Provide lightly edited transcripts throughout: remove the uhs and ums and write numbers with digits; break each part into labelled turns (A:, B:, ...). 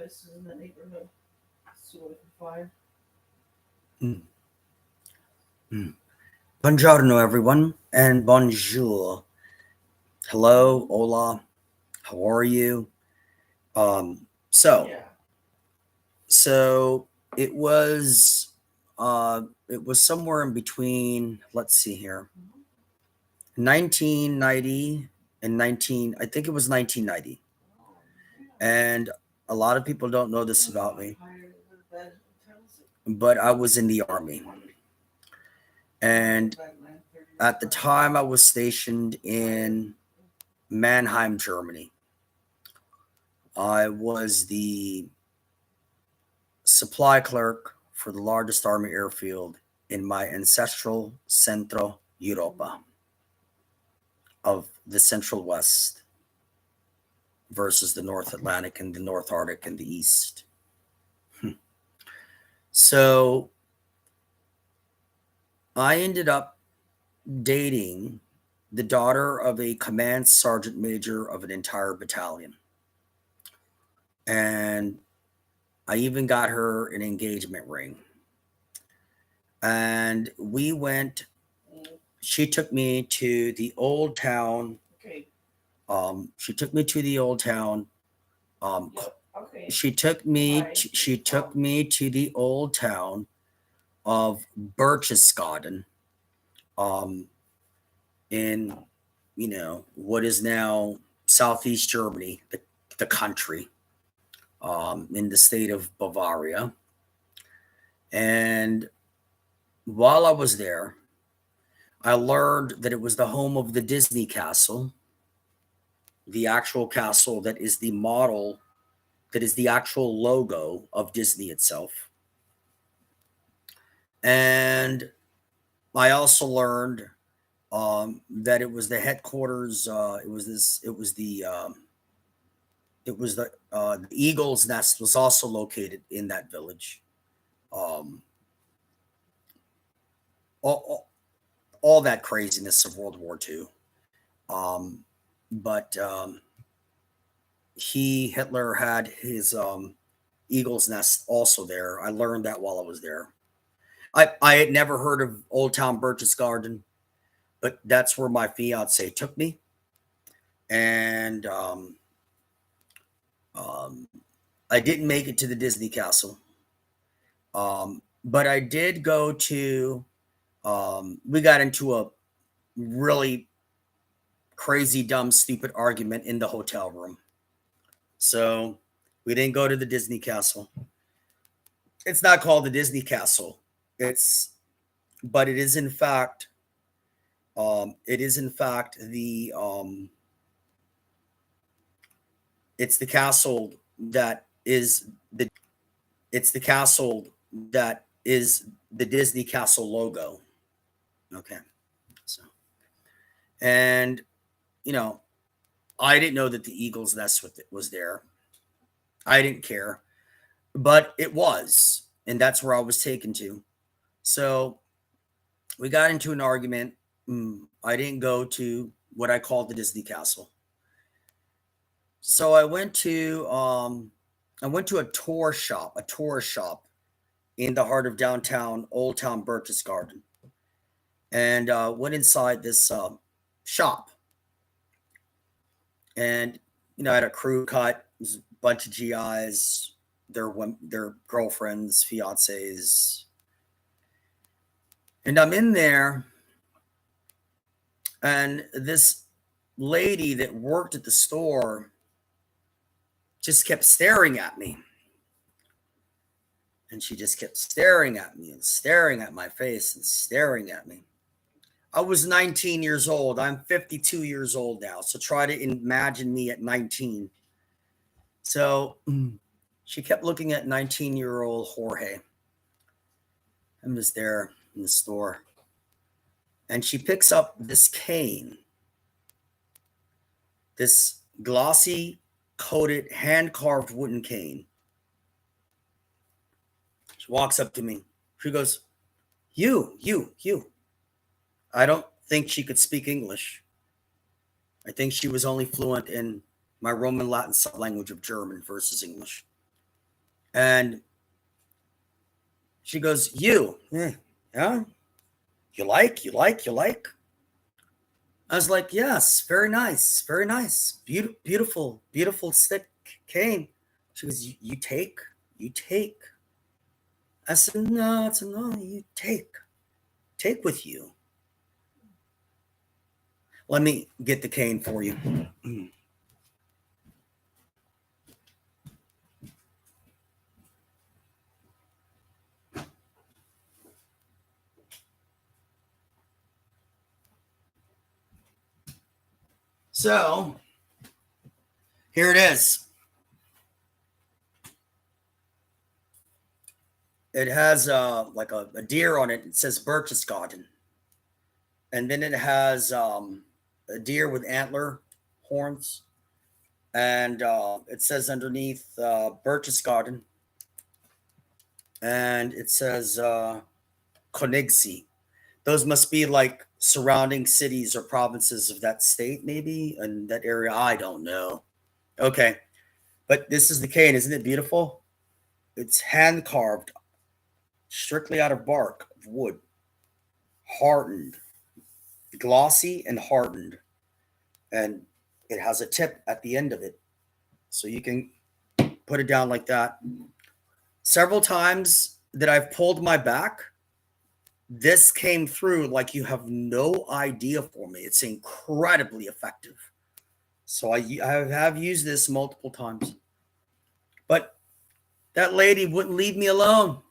A: places in the neighborhood. See what I can find.
B: Mm. Mm. Buongiorno, everyone, and bonjour. Hello, hola. How are you? So
A: Yeah.
B: so it was somewhere in between. Let's see here, 1990 and 19. I think it was 1990, and a lot of people don't know this about me, but I was in the army. And at the time, I was stationed in Mannheim, Germany. I was the supply clerk for the largest army airfield in my ancestral Centro Europa of the Central West versus the North Atlantic and the North Arctic and the East. So I ended up dating the daughter of a command sergeant major of an entire battalion. And I even got her an engagement ring. And we went, she took me to the old town.
A: Okay.
B: She took me to the old town.
A: Okay.
B: She took me to the old town of Berchtesgaden, in what is now southeast Germany, the country, in the state of Bavaria. And while I was there, I learned that it was the home of the Disney castle, the actual castle that is the model, that is the actual logo of Disney itself. And I also learned that it was the headquarters. The Eagle's Nest was also located in that village. All that craziness of World War II. But Hitler had his Eagle's Nest also there. I learned that while I was there. I had never heard of Old Town Berchtesgaden, but that's where my fiance took me. And I didn't make it to the Disney Castle. But I did go to, we got into a really crazy, dumb, stupid argument in the hotel room. So we didn't go to the Disney Castle. It's not called the Disney Castle. But it is in fact the it's the castle that is the Disney Castle logo. Okay. So, and I didn't know that the Eagle's Nest was there. I didn't care, but it was, and that's where I was taken to. So we got into an argument. I didn't go to what I called the Disney Castle. So I went to a tourist shop in the heart of downtown, Old Town Berchtesgaden, and went inside this shop. And I had a crew cut, a bunch of GIs, their girlfriends, fiancés, and I'm in there, and this lady that worked at the store just kept staring at me. And she just kept staring at me and staring at my face and staring at me. I was 19 years old. I'm 52 years old now. So try to imagine me at 19. So she kept looking at 19-year-old Jorge. I'm just there in the store. And she picks up this cane, this glossy coated hand-carved wooden cane. She walks up to me. She goes, you. I don't think she could speak English. I think she was only fluent in my Roman Latin language of German versus English. And she goes, "You, yeah, you like? I was like, "Yes, very nice, beautiful, beautiful stick cane." She goes, "You take, you take." I said, "No, it's no, you take with you." Let me get the cane for you. So here it is. It has like a deer on it. It says Berchtesgaden. And then it has a deer with antler horns. And it says underneath Berchtesgaden. And it says Königssee. Those must be like surrounding cities or provinces of that state, maybe, in that area. I don't know. Okay. But this is the cane. Isn't it beautiful? It's hand carved, strictly out of bark of wood, hardened, glossy and hardened. And it has a tip at the end of it. So you can put it down like that. Several times that I've pulled my back, this came through like you have no idea for me. It's incredibly effective. So I have used this multiple times. But that lady wouldn't leave me alone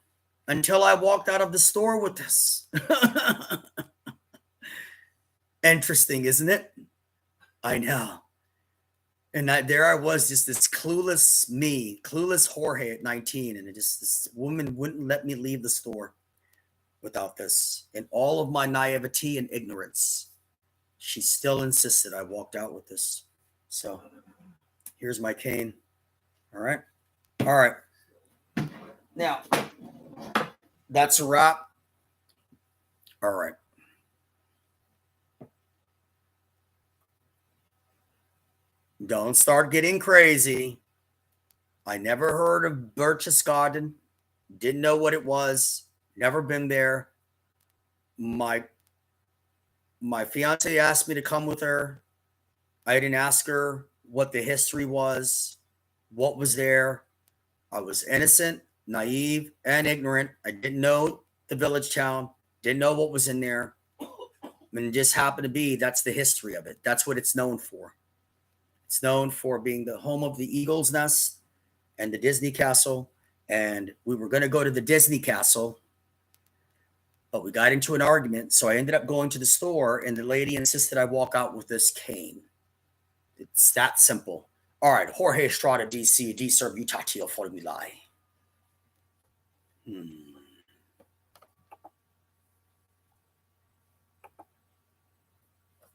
B: until I walked out of the store with this. Interesting, isn't it? I know. And there I was, just this clueless Jorge at 19. And this woman wouldn't let me leave the store without this. In all of my naivety and ignorance, she still insisted I walked out with this. So here's my cane. All right. All right. Now, that's a wrap. All right. Don't start getting crazy. I never heard of Berchtesgaden. Didn't know what it was. Never been there. My fiance asked me to come with her. I didn't ask her what the history was, what was there. I was innocent, naive, and ignorant. I didn't know the village town, didn't know what was in there. And it just happened to be that's the history of it. That's what it's known for. It's known for being the home of the Eagle's Nest and the Disney Castle. And we were going to go to the Disney Castle, but we got into an argument. So I ended up going to the store, and the lady insisted I walk out with this cane. It's that simple. All right, Jorge Estrada, DC, D. Sir Mutatio Formulae.